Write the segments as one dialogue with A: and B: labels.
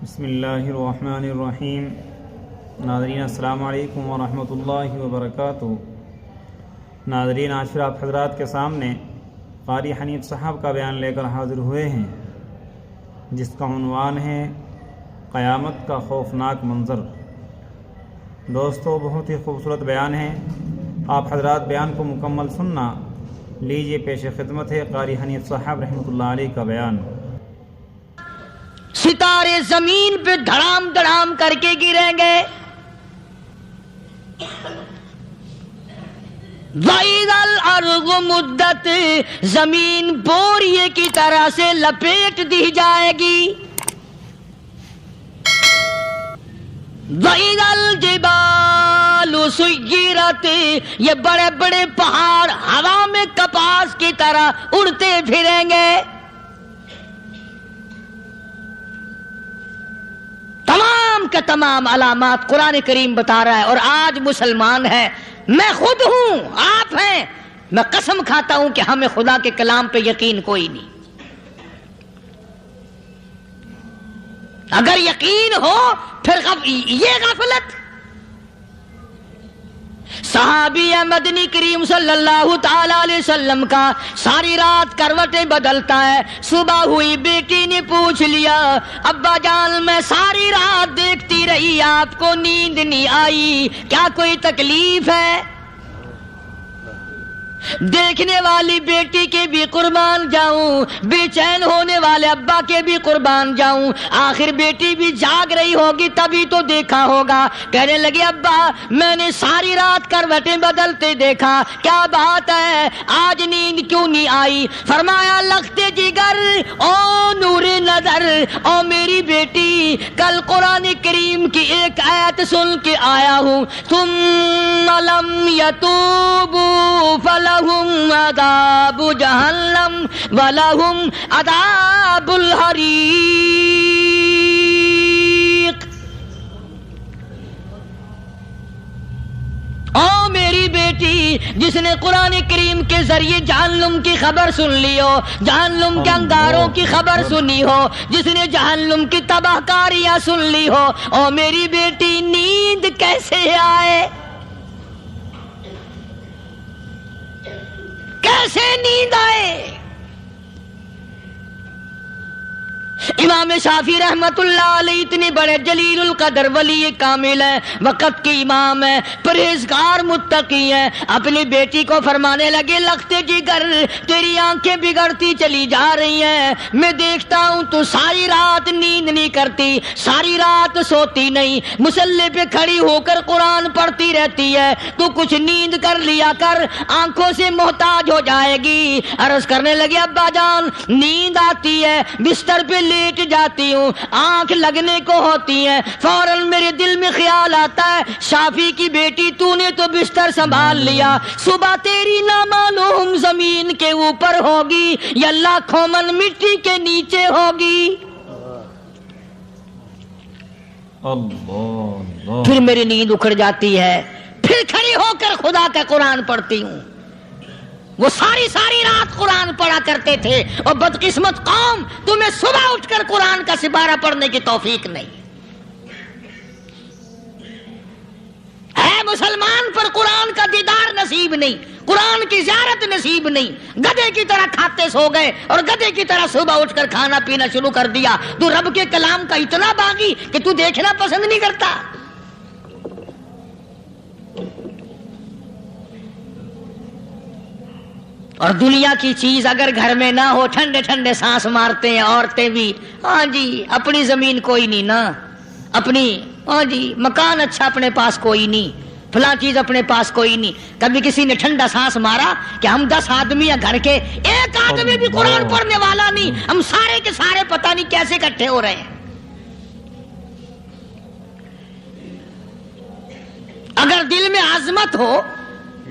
A: بسم اللہ الرحمن الرحیم۔ ناظرین السلام علیکم ورحمۃ اللہ وبرکاتہ۔ ناظرین، آج پھر آپ حضرات کے سامنے قاری حنیف صاحب کا بیان لے کر حاضر ہوئے ہیں، جس کا عنوان ہے قیامت کا خوفناک منظر۔ دوستو، بہت ہی خوبصورت بیان ہے، آپ حضرات بیان کو مکمل سننا۔ لیجئے پیش خدمت ہے قاری حنیف صاحب رحمۃ اللہ علیہ کا بیان۔
B: ستارے زمین پہ دھڑام دھڑام کر کے گریں گے، وَإِذَا الْأَرْضُ مُدَّتْ، زمین بوریے کی طرح سے لپیٹ دی جائے گی، وَإِذَا الْجِبَالُ سُيِّرَتْ، یہ بڑے بڑے پہاڑ ہوا میں کپاس کی طرح اڑتے پھریں گے۔ تمام کے تمام علامات قرآن کریم بتا رہا ہے، اور آج مسلمان ہے، میں خود ہوں، آپ ہیں، میں قسم کھاتا ہوں کہ ہمیں خدا کے کلام پہ یقین کوئی نہیں۔ اگر یقین ہو پھر یہ غفلت۔ صحابی مدنی کریم صلی اللہ تعالی علیہ وسلم کا ساری رات کروٹیں بدلتا ہے، صبح ہوئی بیٹی نے پوچھ لیا، ابا جان میں ساری رات دیکھتی رہی، آپ کو نیند نہیں آئی، کیا کوئی تکلیف ہے؟ دیکھنے والی بیٹی کے بھی قربان جاؤں، بے چین ہونے والے ابا کے بھی قربان جاؤں، آخر بیٹی بھی جاگ رہی ہوگی تبھی تو دیکھا ہوگا۔ کہنے لگے، ابا میں نے ساری رات کروٹیں بدلتے دیکھا، کیا بات ہے، آج نیند کیوں نہیں آئی؟ فرمایا، لختے جگر او نور نظر، او میری بیٹی، کل قرآن کریم کی ایک آیت سن کے آیا ہوں، ثم لم یتوبوا فلہم عذاب جہنم ولہم عذاب الحریق۔ او میری بیٹی، جس نے قرآن کریم کے ذریعے جہنم کی خبر سن لی ہو، جہنم کے انگاروں کی خبر سنی ہو، جس نے جہنم کی تباہ کاریاں سن لی ہو، او میری بیٹی نیند کیسے آئے؟ کیسے نیند آئے؟ امام شافعی رحمت اللہ علیہ اتنے بڑے جلیل القدر ولی کامل ہیں، وقت کے امام ہیں، پرہیزگار متقی ہیں، اپنی بیٹی کو فرمانے لگے، لختے جگر تیری آنکھیں بگڑتی چلی جا رہی ہیں، میں دیکھتا ہوں تو ساری رات نیند نہیں کرتی، ساری رات سوتی نہیں، مصلی پہ کھڑی ہو کر قرآن پڑھتی رہتی ہے، تو کچھ نیند کر لیا کر، آنکھوں سے محتاج ہو جائے گی۔ عرض کرنے لگے، ابا جان نیند آتی ہے، بستر پہ لیٹ جاتی ہوں، آنکھ لگنے کو ہوتی ہے، فوراً میرے دل میں خیال آتا ہے، شافی کی بیٹی تو نے تو بستر سنبھال لیا، صبح تیری نہ معلوم زمین کے اوپر ہوگی یا لاکھوں من مٹی کے نیچے ہوگی۔
A: اللہ،
B: پھر میری نیند اکھڑ جاتی ہے، پھر کھڑی ہو کر خدا کا قرآن پڑھتی ہوں۔ وہ ساری رات قرآن پڑھا کرتے تھے، اور بدقسمت قوم، تمہیں صبح اٹھ کر قرآن کا سپارہ پڑھنے کی توفیق نہیں ہے۔ مسلمان پر قرآن کا دیدار نصیب نہیں، قرآن کی زیارت نصیب نہیں، گدھے کی طرح کھاتے سو گئے اور گدھے کی طرح صبح اٹھ کر کھانا پینا شروع کر دیا۔ تو رب کے کلام کا اتنا باغی کہ تو دیکھنا پسند نہیں کرتا۔ اور دنیا کی چیز اگر گھر میں نہ ہو، ٹھنڈے ٹھنڈے سانس مارتے ہیں عورتیں بھی، ہاں جی اپنی زمین کوئی نہیں نا، اپنی ہاں جی مکان اچھا اپنے پاس کوئی نہیں، فلاں چیز اپنے پاس کوئی نہیں۔ کبھی کسی نے ٹھنڈا سانس مارا کہ ہم 10 آدمی ہیں گھر کے، ایک آدمی بھی قرآن پڑھنے والا نہیں، ہم سارے کے سارے پتہ نہیں کیسے اکٹھے ہو رہے ہیں۔ اگر دل میں عظمت ہو،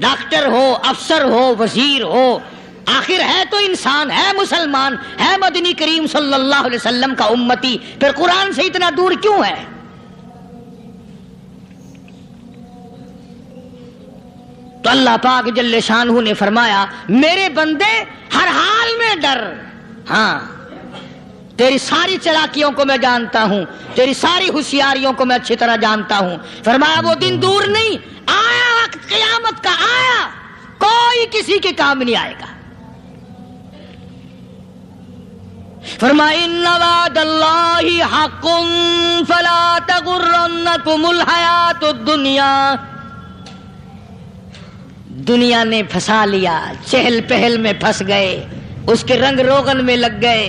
B: ڈاکٹر ہو، افسر ہو، وزیر ہو، آخر ہے تو انسان، ہے مسلمان، ہے مدنی کریم صلی اللہ علیہ وسلم کا امتی، پھر قرآن سے اتنا دور کیوں ہے؟ تو اللہ پاک جل شانہ نے فرمایا، میرے بندے ہر حال میں ڈر، ہاں تیری ساری چلاکیوں کو میں جانتا ہوں، تیری ساری ہوشیاریوں کو میں اچھی طرح جانتا ہوں۔ فرمایا وہ دن دور نہیں، آیا وقت قیامت کا، آیا، کوئی کسی کے کام نہیں آئے گا۔ فرمایا ان وعد اللہ حق فلا تغرنکم الحیات الدنیا۔ دنیا نے پھنسا لیا، چہل پہل میں پھنس گئے، اس کے رنگ روغن میں لگ گئے،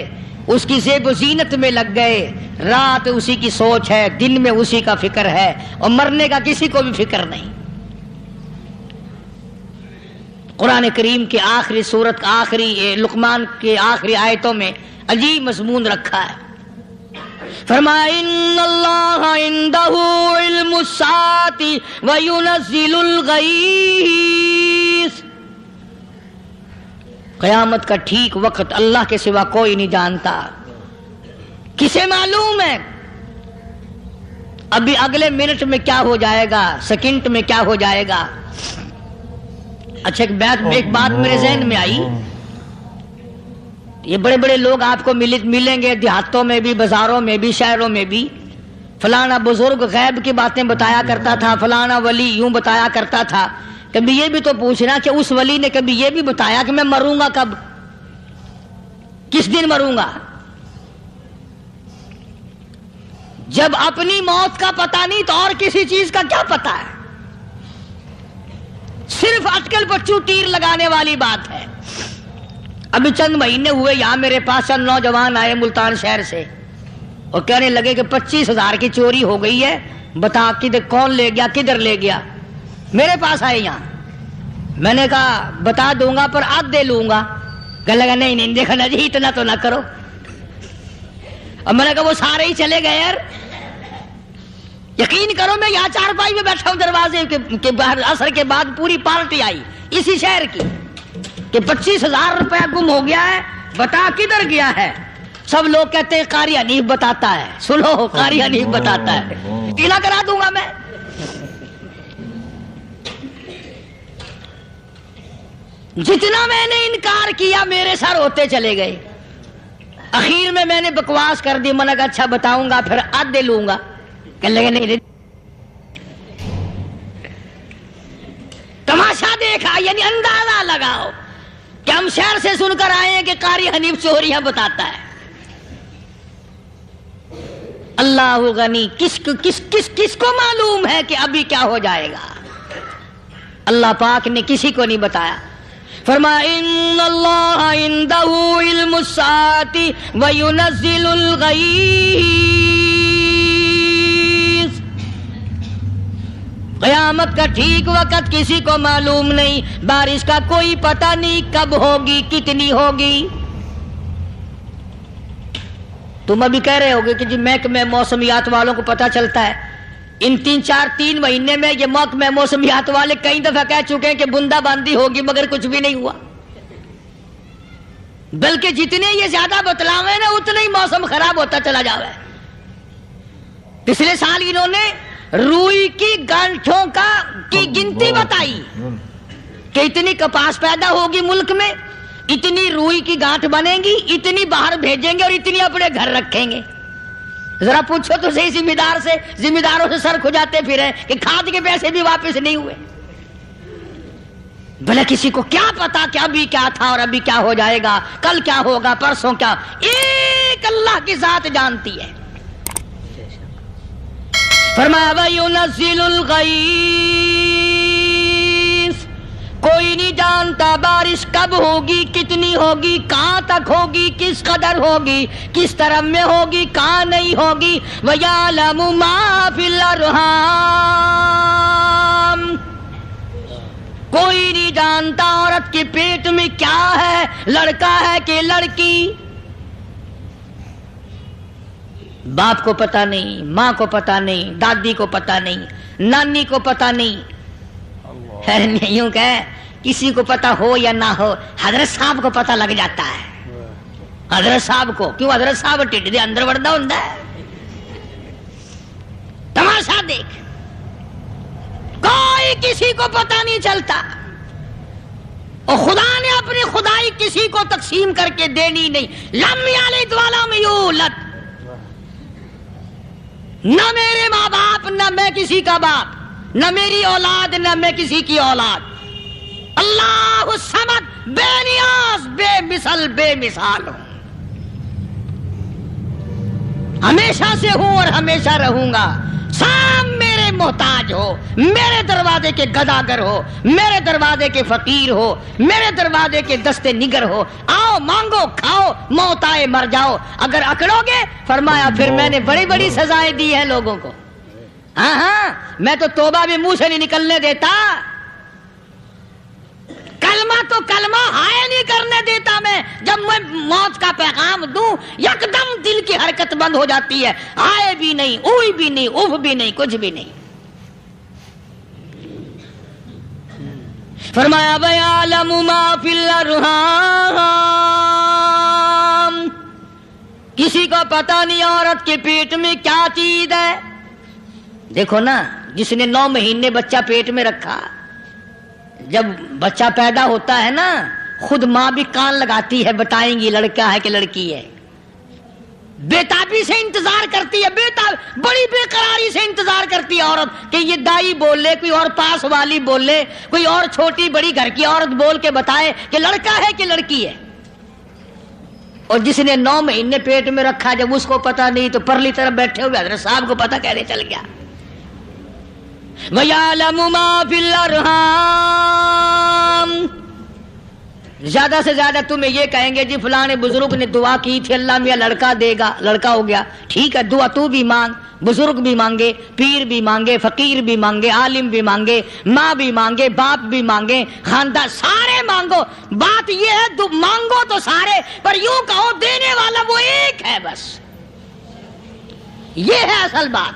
B: اس کی زیب و زینت میں لگ گئے، رات اسی کی سوچ ہے، دن میں اسی کا فکر ہے، اور مرنے کا کسی کو بھی فکر نہیں۔ قرآن کریم کے آخری سورت کا آخری لقمان کے آخری آیتوں میں عجیب مضمون رکھا ہے۔ فرمایا ان اللہ عندہ علم الساعۃ وینزل الغیث۔ قیامت کا ٹھیک وقت اللہ کے سوا کوئی نہیں جانتا۔ کسے معلوم ہے ابھی اگلے منٹ میں کیا ہو جائے گا، سیکنڈ میں کیا ہو جائے گا؟ اچھا ایک بات میرے ذہن میں آئی، یہ بڑے بڑے لوگ آپ کو ملیں گے دیہاتوں میں بھی، بازاروں میں بھی، شہروں میں بھی، فلانا بزرگ غیب کی باتیں بتایا کرتا تھا، فلانا ولی یوں بتایا کرتا تھا۔ کبھی یہ بھی تو پوچھنا کہ اس ولی نے کبھی یہ بھی بتایا کہ میں مروں گا کب، کس دن مروں گا؟ جب اپنی موت کا پتہ نہیں تو اور کسی چیز کا کیا پتہ ہے؟ صرف اٹکل پچو تیر لگانے والی بات ہے۔ ابھی چند مہینے ہوئے یہاں میرے پاس چند نوجوان آئے ملتان شہر سے اور کہنے لگے کہ 25,000 کی چوری ہو گئی ہے، بتا کدھر کون لے گیا، کدھر لے گیا؟ میرے پاس آئے یہاں، میں نے کہا بتا دوں گا پر آدھے لوں گا۔ کہنے لگا نہیں نہیں دیکھا نا جی اتنا تو نہ کرو۔ اور میں نے کہا وہ سارے ہی چلے گئے یار، یقین کرو میں یہاں چارپائی میں بیٹھا ہوں دروازے کے باہر، عصر کے بعد پوری پارٹی آئی اسی شہر کی کہ 25,000 روپیہ گم ہو گیا ہے، بتا کدھر گیا ہے؟ سب لوگ کہتے ہیں قاری حنیف بتاتا ہے، سنو قاری حنیف بتاتا ہے، ٹیلا کرا دوں گا میں۔ جتنا میں نے انکار کیا میرے سر ہوتے چلے گئے۔ اخیر میں نے بکواس کر دی، میں نے کہا اچھا بتاؤں گا پھر آدھے لوں گا۔ کہنے لگے نہیں، تماشا دیکھا یعنی اندازہ لگاؤ کہ ہم شہر سے سن کر آئے ہیں کہ قاری حنیف چوریاں بتاتا ہے۔ اللہ غنی، کس کو معلوم ہے کہ ابھی کیا ہو جائے گا؟ اللہ پاک نے کسی کو نہیں بتایا۔ فرمایا ان اللہ عندہ علم الساعۃ وینزل الغیث۔ قیامت کا ٹھیک وقت کسی کو معلوم نہیں، بارش کا کوئی پتہ نہیں کب ہوگی، کتنی ہوگی۔ تم ابھی کہہ رہے ہوگے کہ جی محکمہ موسمیات والوں کو پتہ چلتا ہے۔ ان 3 مہینے میں یہ محکمہ موسمیات والے کئی دفعہ کہہ چکے ہیں کہ بندہ باندی ہوگی، مگر کچھ بھی نہیں ہوا، بلکہ جتنے یہ زیادہ بتلاوے نا اتنا ہی موسم خراب ہوتا چلا جاوے۔ پچھلے سال انہوں نے روئی کی گانٹھوں کی گنتی بتائی کہ اتنی کپاس پیدا ہوگی ملک میں، اتنی روئی کی گانٹھ بنے گی، اتنی باہر بھیجیں گے اور اتنی اپنے گھر رکھیں گے۔ ذرا پوچھو تو صحیح ذمہ داروں سے سر کھجاتے پھرے کہ کھاد کے پیسے بھی واپس نہیں ہوئے۔ بھلے کسی کو کیا پتا کہ ابھی کیا تھا اور ابھی کیا ہو جائے گا، کل کیا ہوگا، پرسوں کیا، ایک اللہ کی ذات جانتی ہے۔ فرمایا وَيُنَزِّلُ الْغَيْثَ، کوئی نہیں جانتا بارش کب ہوگی، کتنی ہوگی، کہاں تک ہوگی، کس قدر ہوگی، کس طرف میں ہوگی، کہاں نہیں ہوگی۔ وَيَعْلَمُ مَا فِي الْأَرْحَامِ، کوئی نہیں جانتا عورت کے پیٹ میں کیا ہے، لڑکا ہے کہ لڑکی۔ باپ کو پتہ نہیں، ماں کو پتہ نہیں، دادی کو پتہ نہیں، نانی کو پتہ نہیں، یوں کہ کسی کو پتہ ہو یا نہ ہو، حضرت صاحب کو پتہ لگ جاتا ہے۔ حضرت صاحب کو کیوں؟ حضرت صاحب ٹھڈ دے اندر وڑدا ہوندا ہے۔ تماشا دیکھ، کوئی کسی کو پتہ نہیں چلتا۔ اور خدا نے اپنی خدائی کسی کو تقسیم کر کے دینی نہیں. لم یلد ولم یولد. نہ میرے ماں باپ، نہ میں کسی کا باپ، نہ میری اولاد، نہ میں کسی کی اولاد. اللہ الصمد، بے نیاز، بے مثل، بے مثال ہوں. ہمیشہ سے ہوں اور ہمیشہ رہوں گا. سام میرے محتاج ہو، میرے دروازے کے گداگر ہو، میرے دروازے کے فقیر ہو، میرے دروازے کے دستے نگر ہو. آؤ مانگو کھاؤ، موت آئے مر جاؤ. اگر اکڑو گے فرمایا پھر میں نے بڑی بڑی سزائیں دی ہیں لوگوں کو. ہاں میں تو توبہ بھی منہ سے نہیں نکلنے دیتا. کلمہ تو کلمہ ہائے نہیں کرنے دیتا میں. جب میں موت کا پیغام دوں یکدم دل کی حرکت بند ہو جاتی ہے. ہائے بھی نہیں، اوئی بھی نہیں، اف بھی نہیں، کچھ بھی نہیں. فرمایا وَيَعْلَمُ مَا فِي الْأَرْحَامِ. کسی کو پتہ نہیں عورت کے پیٹ میں کیا چیز ہے. دیکھو نا، جس نے 9 مہینے بچہ پیٹ میں رکھا، جب بچہ پیدا ہوتا ہے نا خود ماں بھی کان لگاتی ہے، بتائیں گی لڑکا ہے کہ لڑکی ہے. بےتابی سے انتظار کرتی ہے، بڑی بے قراری سے انتظار کرتی ہے عورت کہ یہ دائی بول لے، کوئی اور پاس والی بول لے، کوئی اور چھوٹی بڑی گھر کی عورت بول کے بتائے کہ لڑکا ہے کہ لڑکی ہے. اور جس نے 9 مہینے پیٹ میں رکھا، جب اس کو پتا نہیں تو پرلی طرف بیٹھے ہوئے حضرت صاحب کو پتا کیسے چل گیا. وَيَعْلَمُ مَا فِي الْأَرْحَامِ. زیادہ سے زیادہ تمہیں یہ کہیں گے جی فلاں بزرگ نے دعا کی تھی اللہ میاں لڑکا دے گا، لڑکا ہو گیا. ٹھیک ہے، دعا تو بھی مانگ، بزرگ بھی مانگے، پیر بھی مانگے، فقیر بھی مانگے، عالم بھی مانگے، ماں بھی مانگے، باپ بھی مانگے، خاندان سارے مانگو. بات یہ ہے مانگو تو سارے، پر یوں کہو دینے والا وہ ایک ہے بس. یہ ہے اصل بات.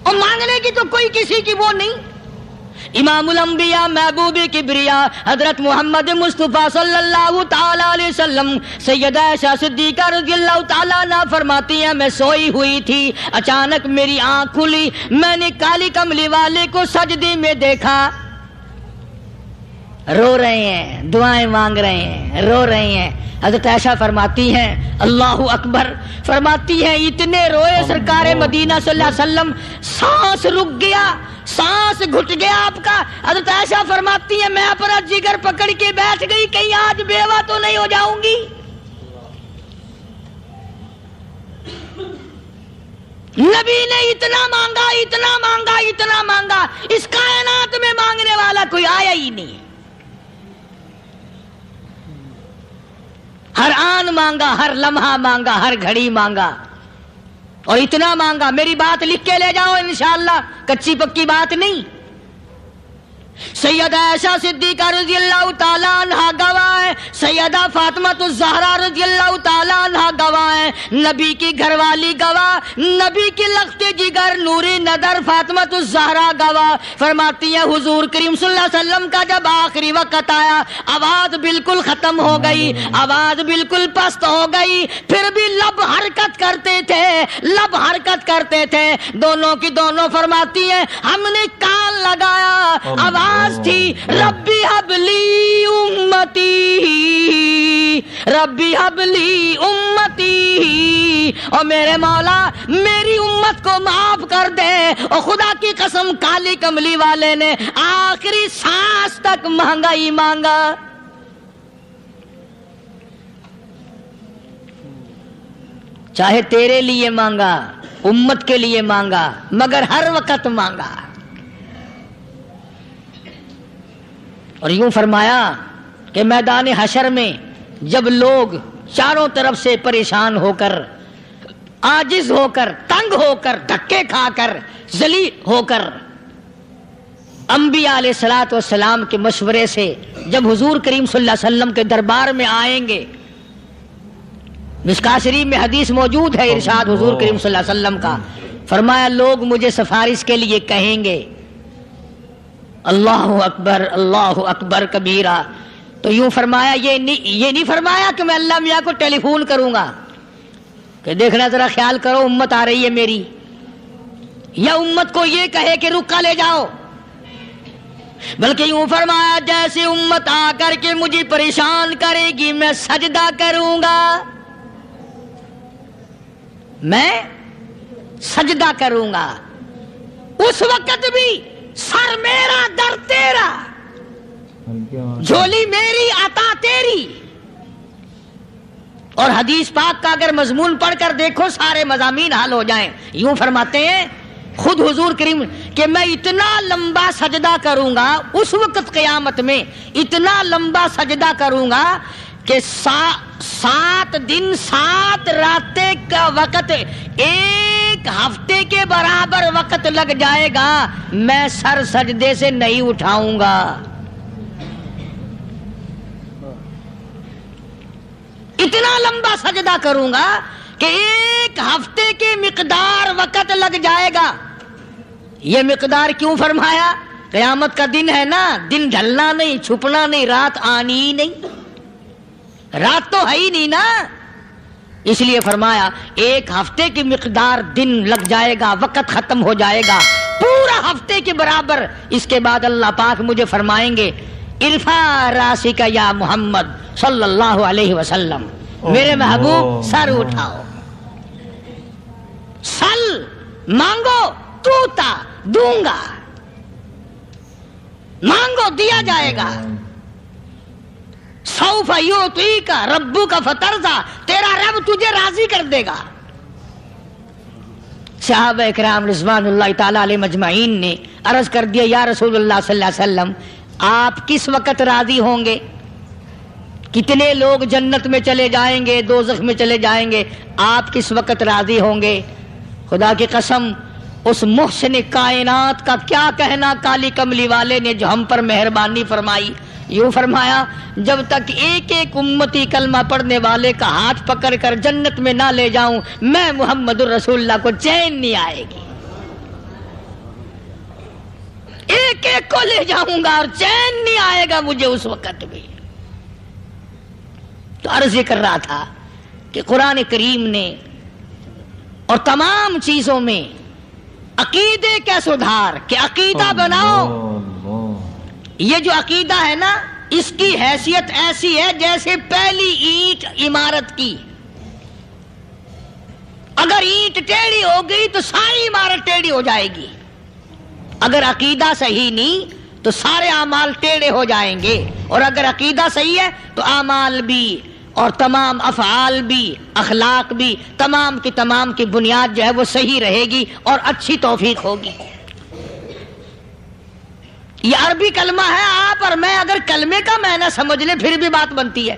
B: اور مانگنے کی تو کوئی کسی کی وہ نہیں. امام الانبیاء محبوب کبریا حضرت محمد مصطفیٰ صلی اللہ تعالی علیہ وسلم سیدہ عائشہ صدیقہ رضی اللہ تعالیٰ عنہ فرماتی ہیں میں سوئی ہوئی تھی، اچانک میری آنکھ کھلی، میں نے کالی کملی والے کو سجدے میں دیکھا. رو رہے ہیں، دعائیں مانگ رہے ہیں، رو رہے ہیں. حضرت عائشہ فرماتی ہیں اللہ اکبر، فرماتی ہیں اتنے روئے سرکار مدینہ صلی اللہ علیہ وسلم، سانس رک گیا، سانس گھٹ گیا آپ کا. حضرت عائشہ فرماتی ہیں میں اپنا جگر پکڑ کے بیٹھ گئی، کہیں آج بیوہ تو نہیں ہو جاؤں گی. نبی نے اتنا مانگا، اتنا مانگا، اتنا مانگا، اس کائنات میں مانگنے والا کوئی آیا ہی نہیں. ہر آن مانگا، ہر لمحہ مانگا، ہر گھڑی مانگا، اور اتنا مانگا. میری بات لکھ کے لے جاؤ انشاءاللہ، کچی پکی بات نہیں. سیدہ عائشہ صدیقہ رضی اللہ تعالیٰ عنہ گواہ ہے، سیدہ فاطمہ الزہرا رضی اللہ تعالیٰ عنہ گواہ ہے، نبی کی گھر والی گواہ، نبی کی لخت جگر نوری نظر فاطمہ الزہرا گواہ. فرماتی ہیں حضور کریم صلی اللہ علیہ وسلم کا جب آخری وقت آیا، آواز بالکل ختم ہو گئی، آواز بالکل پست ہو گئی، پھر بھی لب حرکت کرتے تھے، لب حرکت کرتے تھے. دونوں کی دونوں فرماتی ہیں ہم نے کان لگایا، آواز تھی ربی حبلی امتی، ربی حبلی امتی، اور میرے مولا میری امت کو معاف کر دے. اور خدا کی قسم کالی کملی والے نے آخری سانس تک مانگا ہی مانگا. چاہے تیرے لیے مانگا، امت کے لیے مانگا، مگر ہر وقت مانگا. اور یوں فرمایا کہ میدان حشر میں جب لوگ چاروں طرف سے پریشان ہو کر، عاجز ہو کر، تنگ ہو کر، دھکے کھا کر، ذلیل ہو کر، انبیاء علیہ الصلوۃ والسلام کے مشورے سے جب حضور کریم صلی اللہ علیہ وسلم کے دربار میں آئیں گے، مشکاۃ شریف میں حدیث موجود ہے، ارشاد حضور کریم صلی اللہ علیہ وسلم کا، فرمایا لوگ مجھے سفارش کے لیے کہیں گے اللہ اکبر، اللہ اکبر کبیرہ. تو یوں فرمایا یہ نہیں فرمایا کہ میں اللہ میاں کو ٹیلی فون کروں گا کہ دیکھنا ذرا خیال کرو امت آ رہی ہے میری، یا امت کو یہ کہے کہ رکا لے جاؤ. بلکہ یوں فرمایا جیسے امت آ کر کے مجھے پریشان کرے گی میں سجدہ کروں گا، میں سجدہ کروں گا، اس وقت بھی سر میرا در تیرا، جھولی میری عطا تیری۔ اور حدیث پاک کا اگر مضمون پڑھ کر دیکھو سارے مضامین حل ہو جائیں۔ یوں فرماتے ہیں خود حضور کریم کہ میں اتنا لمبا سجدہ کروں گا اس وقت قیامت میں، اتنا لمبا سجدہ کروں گا کہ 7 دن 7 راتیں کا وقت 1 ہفتے کے برابر وقت لگ جائے گا، میں سر سجدے سے نہیں اٹھاؤں گا۔ اتنا لمبا سجدہ کروں گا کہ 1 ہفتے کے مقدار وقت لگ جائے گا۔ یہ مقدار کیوں فرمایا؟ قیامت کا دن ہے نا، دن ڈھلنا نہیں، چھپنا نہیں، رات آنی ہی نہیں، رات تو ہے ہی نہیں نا، اس لیے فرمایا 1 ہفتے کی مقدار دن لگ جائے گا، وقت ختم ہو جائے گا پورا ہفتے کے برابر۔ اس کے بعد اللہ پاک مجھے فرمائیں گے ارفع راسک یا محمد صلی اللہ علیہ وسلم، میرے محبوب سر اٹھاؤ، سل مانگو توتا دوں گا، مانگو دیا جائے گا، سوف یعطیک ربک فترضی، تیرا رب تجھے راضی کر دے گا۔ صحابہ کرام رضوان اللہ تعالی علیہ مجمعین نے عرض کر دیا یا رسول اللہ صلی اللہ علیہ وسلم آپ کس وقت راضی ہوں گے؟ کتنے لوگ جنت میں چلے جائیں گے، دوزخ میں چلے جائیں گے، آپ کس وقت راضی ہوں گے؟ خدا کی قسم اس محسن کائنات کا کیا کہنا کالی کملی والے نے جو ہم پر مہربانی فرمائی۔ یوں فرمایا جب تک ایک ایک امتی کلمہ پڑھنے والے کا ہاتھ پکڑ کر جنت میں نہ لے جاؤں میں محمد الرسول اللہ کو چین نہیں آئے گی، ایک ایک کو لے جاؤں گا اور چین نہیں آئے گا مجھے اس وقت بھی۔ تو عرض یہ کر رہا تھا کہ قرآن کریم نے اور تمام چیزوں میں عقیدے کا سدھار کہ عقیدہ بناؤ، یہ جو عقیدہ ہے نا اس کی حیثیت ایسی ہے جیسے پہلی اینٹ عمارت کی، اگر اینٹ ٹیڑھی ہو گئی تو ساری عمارت ٹیڑھی ہو جائے گی، اگر عقیدہ صحیح نہیں تو سارے اعمال ٹیڑھے ہو جائیں گے، اور اگر عقیدہ صحیح ہے تو اعمال بھی اور تمام افعال بھی اخلاق بھی تمام کی بنیاد جو ہے وہ صحیح رہے گی اور اچھی توفیق ہوگی۔ یہ عربی کلمہ ہے، آپ اور میں اگر کلمے کا معنی سمجھ لیں پھر بھی بات بنتی ہے۔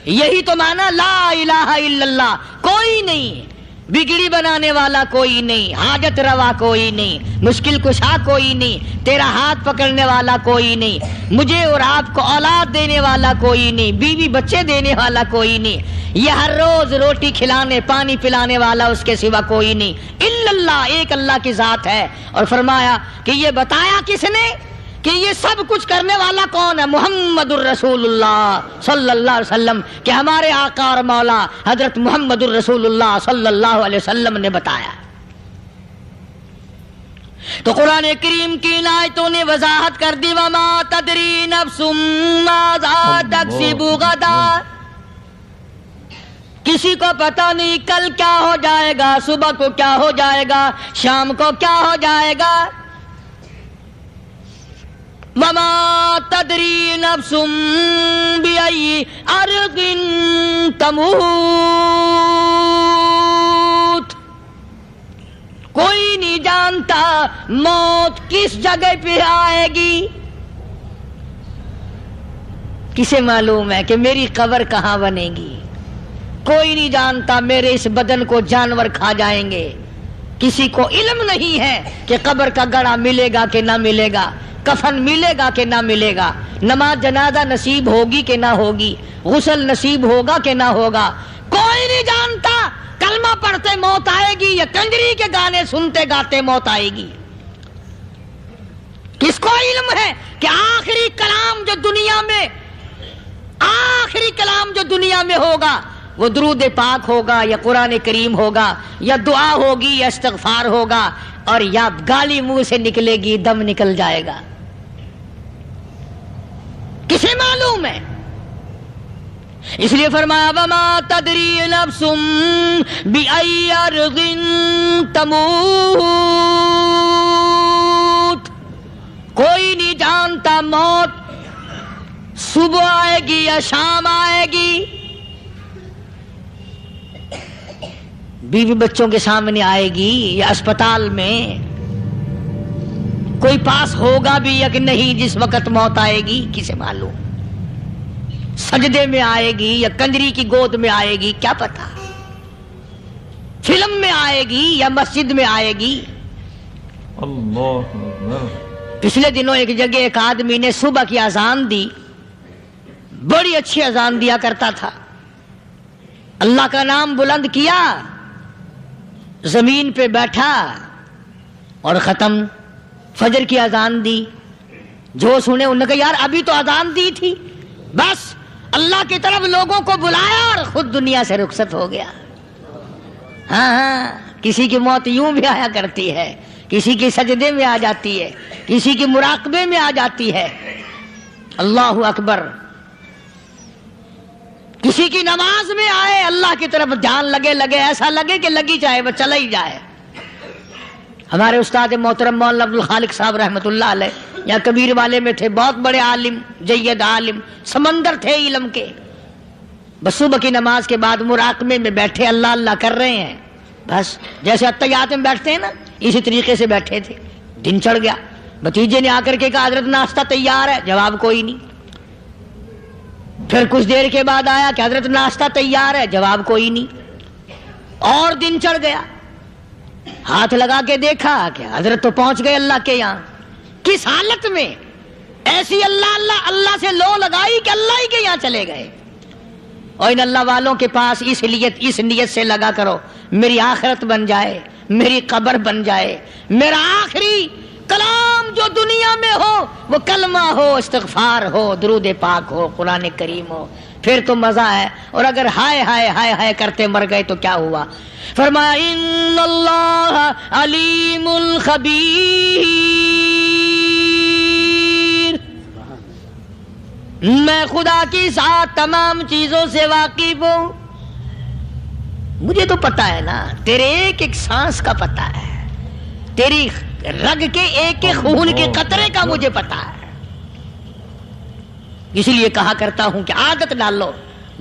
B: یہی تو معنی لا الہ الا اللہ، کوئی نہیں بگڑی بنانے والا، کوئی نہیں حاجت روا، کوئی نہیں مشکل کشا، کوئی نہیں تیرا ہاتھ پکڑنے والا، کوئی نہیں مجھے اور آپ کو اولاد دینے والا، کوئی نہیں بیوی بچے دینے والا، کوئی نہیں یہ ہر روز روٹی کھلانے پانی پلانے والا اس کے سوا کوئی نہیں، الا اللہ، ایک اللہ کی ذات ہے۔ اور فرمایا کہ یہ بتایا کس نے کہ یہ سب کچھ کرنے والا کون ہے؟ محمد الرسول اللہ صلی اللہ علیہ وسلم، کہ ہمارے آقا اور مولا حضرت محمد الرسول اللہ صلی اللہ علیہ وسلم نے بتایا۔ تو قرآن کریم کی ان آیتوں نے وضاحت کر دی وما تدری نفس ماذا تکسب غدا، کسی کو پتہ نہیں کل کیا ہو جائے گا، صبح کو کیا ہو جائے گا، شام کو کیا ہو جائے گا۔ وما تدری نفس بأي أرض تموت، کوئی نہیں جانتا موت کس جگہ پہ آئے گی۔ کسے معلوم ہے کہ میری قبر کہاں بنے گی؟ کوئی نہیں جانتا میرے اس بدن کو جانور کھا جائیں گے، کسی کو علم نہیں ہے کہ قبر کا گڑھا ملے گا کہ نہ ملے گا، کفن ملے گا کہ نہ ملے گا، نماز جنازہ نصیب ہوگی کہ نہ ہوگی، غسل نصیب ہوگا کہ نہ ہوگا، کوئی نہیں جانتا۔ کلمہ پڑھتے موت آئے گی یا کنجری کے گانے سنتے گاتے موت آئے گی؟ کس کو علم ہے کہ آخری کلام جو دنیا میں ہوگا وہ درود پاک ہوگا یا قرآن کریم ہوگا یا دعا ہوگی یا استغفار ہوگا، اور یا گالی منہ سے نکلے گی دم نکل جائے گا۔ کسے معلوم ہے؟ اس لیے فرمایا وما تدری نفس بأی ارض تموت، کوئی نہیں جانتا موت صبح آئے گی یا شام آئے گی، بیوی بچوں کے سامنے آئے گی یا اسپتال میں، کوئی پاس ہوگا بھی یا کہ نہیں جس وقت موت آئے گی کسے معلوم، سجدے میں آئے گی یا کنجری کی گود میں آئے گی کیا پتا، فلم میں آئے گی یا مسجد میں آئے گی۔
A: اللہ اکبر۔
B: پچھلے دنوں ایک جگہ ایک آدمی نے صبح کی اذان دی، بڑی اچھی اذان دیا کرتا تھا، اللہ کا نام بلند کیا، زمین پہ بیٹھا اور ختم، فجر کی اذان دی، جو سنے انہوں نے کہا یار ابھی تو اذان دی تھی، بس اللہ کی طرف لوگوں کو بلایا اور خود دنیا سے رخصت ہو گیا۔ ہاں کسی کی موت یوں بھی آیا کرتی ہے، کسی کی سجدے میں آ جاتی ہے، کسی کی مراقبے میں آ جاتی ہے، اللہ اکبر، کسی کی نماز میں آئے، اللہ کی طرف دھیان لگے ایسا لگے کہ لگی جائے وہ چلا ہی جائے۔ ہمارے استاد محترم مولانا عبد الخالق صاحب رحمۃ اللہ علیہ یا کبیر والے میں تھے، بہت بڑے عالم، جید عالم، سمندر تھے علم کے، بس صبح کی نماز کے بعد مراقبے میں بیٹھے اللہ اللہ کر رہے ہیں، بس جیسے اتحیات میں بیٹھتے ہیں نا اسی طریقے سے بیٹھے تھے، دن چڑھ گیا، بھتیجے نے آ کر کے کہا حضرت ناشتہ تیار ہے، جواب کوئی نہیں، پھر کچھ دیر کے بعد آیا کہ حضرت ناشتہ تیار ہے، جواب کوئی نہیں، اور دن چڑھ گیا، ہاتھ لگا کے دیکھا کہ حضرت تو پہنچ گئے اللہ کے یہاں، کس حالت میں؟ ایسی اللہ اللہ اللہ سے لو لگائی کہ اللہ ہی کے یہاں چلے گئے۔ اور ان اللہ والوں کے پاس اس نیت سے لگا کرو میری آخرت بن جائے، میری قبر بن جائے، میرا آخری کلام جو دنیا میں ہو وہ کلمہ ہو، استغفار ہو، درود پاک ہو، قرآن کریم ہو، پھر تو مزہ ہے، اور اگر ہائے ہائے ہائے ہائے کرتے مر گئے تو کیا ہوا؟ فرمایا ان اللہ علیم خبیر، میں خدا کی ذات تمام چیزوں سے واقف ہوں، مجھے تو پتا ہے نا، تیرے ایک ایک سانس کا پتا ہے، تیری رگ کے ایک ایک خون کے قطرے کا مجھے پتا ہے، اسی لیے کہا کرتا ہوں کہ عادت ڈالو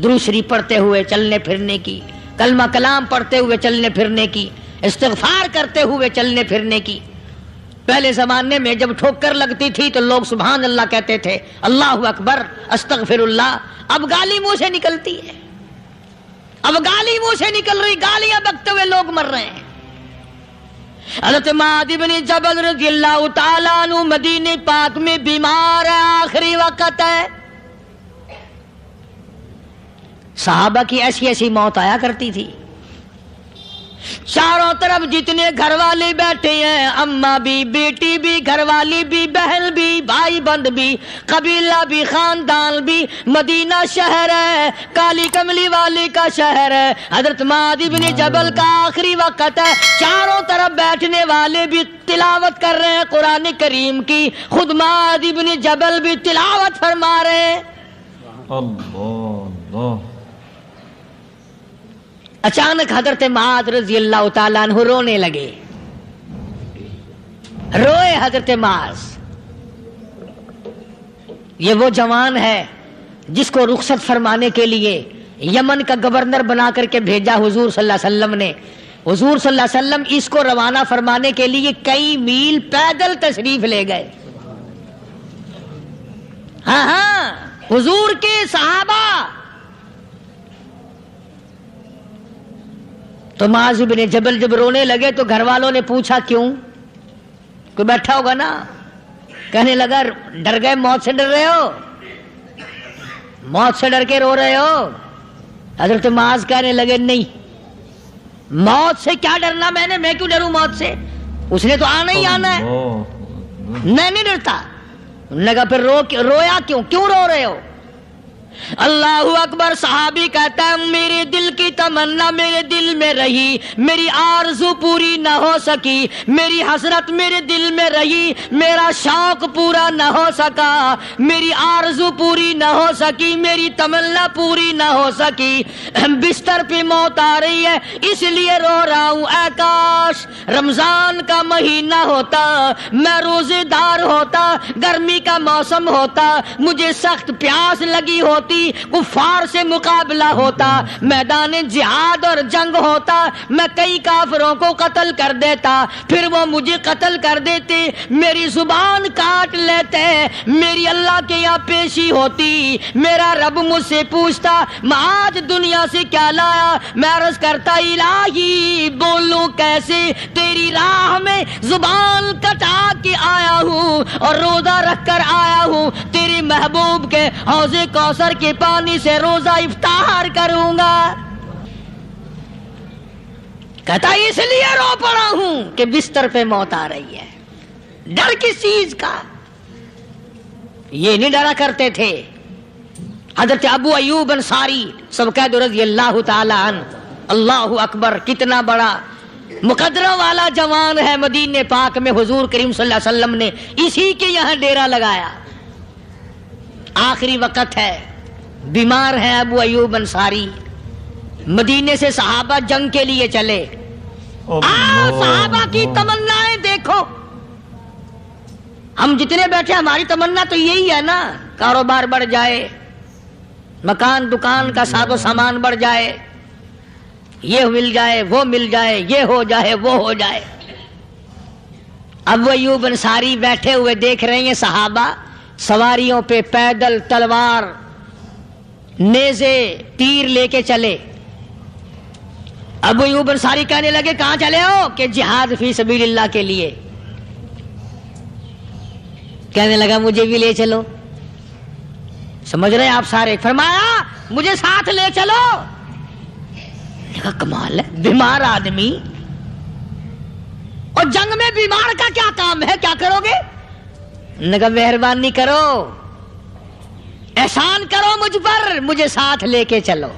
B: درود شریف پڑھتے ہوئے چلنے پھرنے کی، کلمہ کلام پڑھتے ہوئے چلنے پھرنے کی، استغفار کرتے ہوئے چلنے پھرنے کی۔ پہلے زمانے میں جب ٹھوکر لگتی تھی تو لوگ سبحان اللہ کہتے تھے، اللہ اکبر، استغفر اللہ، اب گالی منہ سے نکلتی ہے، اب گالی منہ سے نکل رہی، گالیاں بکتے ہوئے لوگ مر رہے ہیں۔ حضرت معاذ بن جبل رضی اللہ تعالیٰ عنہ مدینے پاک میں بیمار ہے، آخری وقت ہے، صحابہ کی ایسی ایسی موت آیا کرتی تھی، چاروں طرف جتنے گھر والے بیٹھے ہیں، اماں بھی، بیٹی بھی، گھر والی بھی، بہن بھی، بھائی بند بھی، قبیلہ بھی، خاندان بھی، مدینہ شہر ہے، کالی کملی والے کا شہر ہے، حضرت معاذ بن جبل کا آخری وقت ہے، چاروں طرف بیٹھنے والے بھی تلاوت کر رہے ہیں قرآن کریم کی، خود معاذ بن جبل بھی تلاوت فرما رہے ہیں۔
A: اللہ
B: اچانک حضرت معاذ رضی اللہ تعالیٰ عنہ رونے لگے، روئے حضرت معاذ، یہ وہ جوان ہے جس کو رخصت فرمانے کے لیے یمن کا گورنر بنا کر کے بھیجا حضور صلی اللہ علیہ وسلم نے، حضور صلی اللہ علیہ وسلم اس کو روانہ فرمانے کے لیے کئی میل پیدل تشریف لے گئے، ہاں حضور کے صحابہ۔ تو معاذ بن جبل جب رونے لگے تو گھر والوں نے پوچھا کیوں؟ کوئی بیٹھا ہوگا نا، کہنے لگا ڈر گئے، موت سے ڈر رہے ہو، موت سے ڈر کے رو رہے ہو؟ حضرت معاذ کہنے لگے نہیں، موت سے کیا ڈرنا، میں کیوں ڈروں موت سے، اس نے تو آنا ہی آنا ہے، میں نہیں ڈرتا۔ انہوں نے کہا پھر رویا کیوں رو رہے ہو؟ اللہ اکبر. صحابی کہتا ہے میرے دل کی تمنا میرے دل میں رہی, میری آرزو پوری نہ ہو سکی, میری حسرت میرے دل میں رہی, میرا شوق پورا نہ ہو سکا, میری آرزو پوری نہ ہو سکی, میری تمنا پوری نہ ہو سکی. بستر پہ موت آ رہی ہے اس لیے رو رہا ہوں. اے کاش رمضان کا مہینہ ہوتا, میں روزے دار ہوتا, گرمی کا موسم ہوتا, مجھے سخت پیاس لگی ہوتی, کفار سے مقابلہ ہوتا, میدان جہاد اور جنگ ہوتا, میں کئی کافروں کو قتل کر دیتا, پھر وہ مجھے قتل کر دیتے, میری زبان کاٹ لیتے, میری اللہ کے یہاں پیشی ہوتی, میرا رب مجھ سے پوچھتا میں آج دنیا سے کیا لایا. میں عرض کرتا الہی بولوں کیسے, تیری راہ میں زبان کٹا کے آیا ہوں اور روزہ رکھ کر آیا ہوں, تیرے محبوب کے حوض کوثر کے پانی سے روزہ افطار کروں گا. کہتا اس لیے رو پڑا ہوں کہ بستر پہ موت آ رہی ہے. ڈر کس چیز کا؟ یہ نہیں ڈرا کرتے تھے. حضرت ابو ایوب انصاری سب کہہ دو رضی اللہ تعالی عنہ. اللہ اکبر, کتنا بڑا مقدرہ والا جوان ہے. مدینے پاک میں حضور کریم صلی اللہ علیہ وسلم نے اسی کے یہاں ڈیرا لگایا. آخری وقت ہے, بیمار ہے ابو ایوب انصاری. مدینے سے صحابہ جنگ کے لیے چلے. صحابہ کی تمنائیں دیکھو. ہم جتنے بیٹھے ہماری تمنا تو یہی ہے نا, کاروبار بڑھ جائے, مکان دکان کا ساز و سامان بڑھ جائے, یہ مل جائے وہ مل جائے, یہ ہو جائے وہ ہو جائے. ابو ایوب انصاری بیٹھے ہوئے دیکھ رہے ہیں صحابہ سواریوں پہ پیدل تلوار نیزے تیر لے کے چلے. ابو ایوب انصاری کہنے لگے کہاں چلے ہو؟ کہ جہاد فی سبیل اللہ کے لیے. کہنے لگا مجھے بھی لے چلو. سمجھ رہے ہیں آپ سارے؟ فرمایا مجھے ساتھ لے چلو. کمال ہے, بیمار آدمی اور جنگ میں بیمار کا کیا کام ہے, کیا کرو گے؟ نگا مہربانی کرو, احسان کرو مجھ پر, مجھے ساتھ لے کے چلو.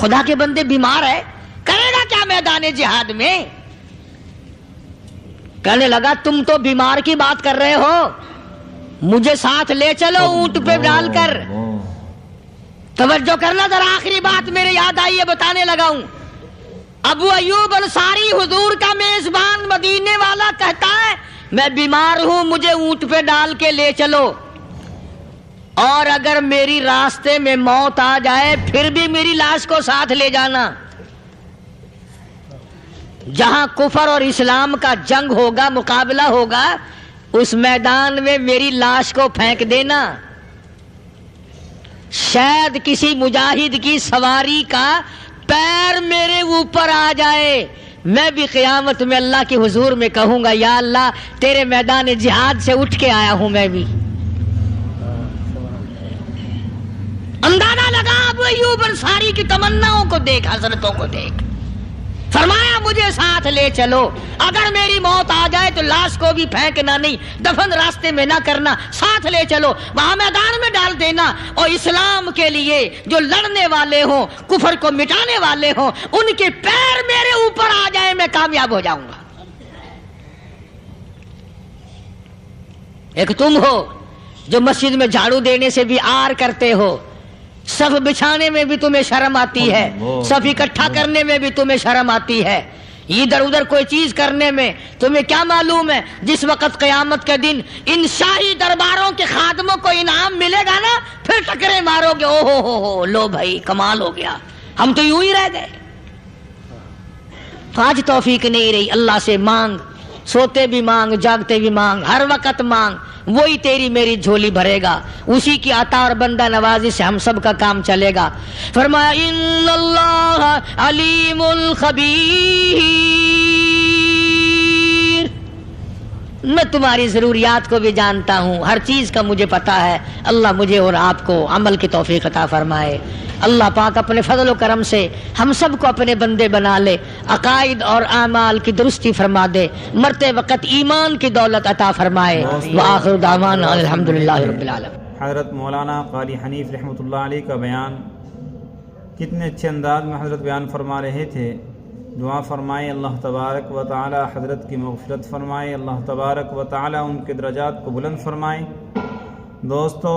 B: خدا کے بندے بیمار ہے, کرے گا کیا میدان جہاد میں؟ کہنے لگا تم تو بیمار کی بات کر رہے ہو, مجھے ساتھ لے چلو اونٹ پہ ڈال کر. توجہ کرنا ذرا, آخری بات میرے یاد آئی ہے بتانے لگا ہوں. ابو ایوب انصاری حضور کا میزبان مدینے والا کہتا ہے میں بیمار ہوں, مجھے اونٹ پہ ڈال کے لے چلو, اور اگر میری راستے میں موت آ جائے پھر بھی میری لاش کو ساتھ لے جانا. جہاں کفر اور اسلام کا جنگ ہوگا, مقابلہ ہوگا, اس میدان میں میری لاش کو پھینک دینا. شاید کسی مجاہد کی سواری کا پیر میرے اوپر آ جائے, میں بھی قیامت میں اللہ کے حضور میں کہوں گا یا اللہ تیرے میدان جہاد سے اٹھ کے آیا ہوں میں بھی. اندازہ لگا ابو ایوب انصاری کی تمناؤں کو دیکھ, حضرتوں کو دیکھ. فرمایا مجھے ساتھ لے چلو, اگر میری موت آ جائے تو لاش کو بھی پھینکنا نہیں, دفن راستے میں نہ کرنا, ساتھ لے چلو, وہاں میدان میں ڈال دینا, اور اسلام کے لیے جو لڑنے والے ہوں, کفر کو مٹانے والے ہوں, ان کے پیر میرے اوپر آ جائے میں کامیاب ہو جاؤں گا. ایک تم ہو جو مسجد میں جھاڑو دینے سے بھی آر کرتے ہو, صف بچھانے میں بھی تمہیں شرم آتی ہے, صف اکٹھا کرنے میں بھی تمہیں شرم آتی ہے, ادھر ادھر کوئی چیز کرنے میں تمہیں کیا معلوم ہے جس وقت قیامت کے دن ان شاہی درباروں کے خادموں کو انعام ملے گا نا, پھر ٹکرے مارو گے, او ہو لو بھائی کمال ہو گیا, ہم تو یوں ہی رہ گئے. تو آج توفیق نہیں رہی. اللہ سے مانگ, سوتے بھی مانگ, جاگتے بھی مانگ, ہر وقت مانگ, وہی تیری میری جھولی بھرے گا. اسی کی عطا اور بندہ نوازی سے ہم سب کا کام چلے گا. فرمایا ان اللہ علیم خبیر, میں تمہاری ضروریات کو بھی جانتا ہوں, ہر چیز کا مجھے پتا ہے. اللہ مجھے اور آپ کو عمل کی توفیق عطا فرمائے. اللہ پاک اپنے فضل و کرم سے ہم سب کو اپنے بندے بنا لے, عقائد اور اعمال کی درستی فرما دے, مرتے وقت ایمان کی دولت عطا فرمائے. وآخر دعوانا الحمدللہ رب العالمین.
A: حضرت مولانا قاری حنیف رحمۃ اللہ علیہ کا بیان کتنے اچھے انداز میں حضرت بیان فرما رہے تھے۔ دعا فرمائے اللہ تبارک و تعالی حضرت کی مغفرت فرمائے، اللہ تبارک و تعالی ان کے درجات کو بلند فرمائے۔ دوستو،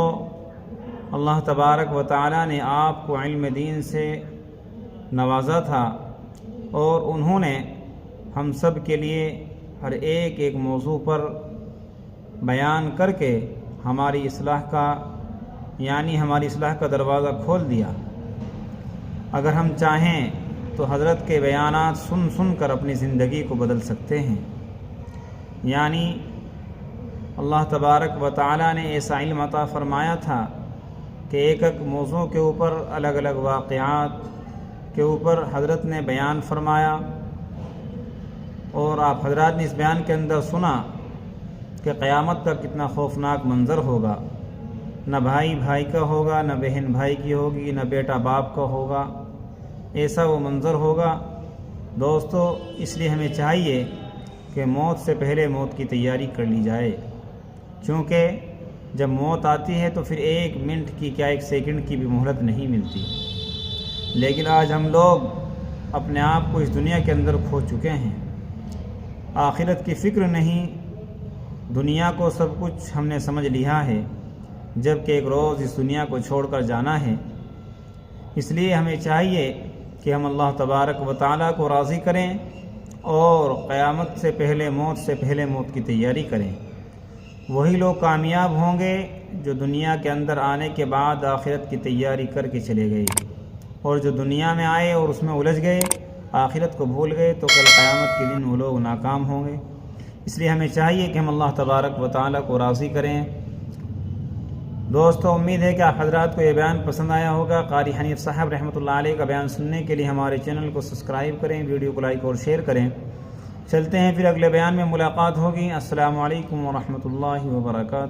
A: اللہ تبارک و تعالی نے آپ کو علم دین سے نوازا تھا اور انہوں نے ہم سب کے لیے ہر ایک موضوع پر بیان کر کے ہماری اصلاح کا دروازہ کھول دیا۔ اگر ہم چاہیں تو حضرت کے بیانات سن کر اپنی زندگی کو بدل سکتے ہیں۔ یعنی اللہ تبارک و تعالی نے ایسا علم عطا فرمایا تھا کہ ایک موضوع کے اوپر الگ الگ واقعات کے اوپر حضرت نے بیان فرمایا، اور آپ حضرات نے اس بیان کے اندر سنا کہ قیامت کا کتنا خوفناک منظر ہوگا۔ نہ بھائی بھائی کا ہوگا، نہ بہن بھائی کی ہوگی، نہ بیٹا باپ کا ہوگا، ایسا وہ منظر ہوگا۔ دوستو، اس لیے ہمیں چاہیے کہ موت سے پہلے موت کی تیاری کر لی جائے، چونکہ جب موت آتی ہے تو پھر 1 منٹ کی کیا 1 سیکنڈ کی بھی مہلت نہیں ملتی۔ لیکن آج ہم لوگ اپنے آپ کو اس دنیا کے اندر کھو چکے ہیں، آخرت کی فکر نہیں، دنیا کو سب کچھ ہم نے سمجھ لیا ہے، جبکہ ایک روز اس دنیا کو چھوڑ کر جانا ہے۔ اس لیے ہمیں چاہیے کہ ہم اللہ تبارک و تعالیٰ کو راضی کریں اور قیامت سے پہلے موت کی تیاری کریں۔ وہی لوگ کامیاب ہوں گے جو دنیا کے اندر آنے کے بعد آخرت کی تیاری کر کے چلے گئے، اور جو دنیا میں آئے اور اس میں الجھ گئے، آخرت کو بھول گئے، تو کل قیامت کے دن وہ لوگ ناکام ہوں گے۔ اس لیے ہمیں چاہیے کہ ہم اللہ تبارک و تعالیٰ کو راضی کریں۔ دوستو، امید ہے کہ آپ حضرات کو یہ بیان پسند آیا ہوگا۔ قاری حنیف صاحب رحمۃ اللہ علیہ کا بیان سننے کے لیے ہمارے چینل کو سبسکرائب کریں، ویڈیو کو لائک اور شیئر کریں۔ چلتے ہیں، پھر اگلے بیان میں ملاقات ہوگی۔ السلام علیکم ورحمۃ اللہ وبرکاتہ۔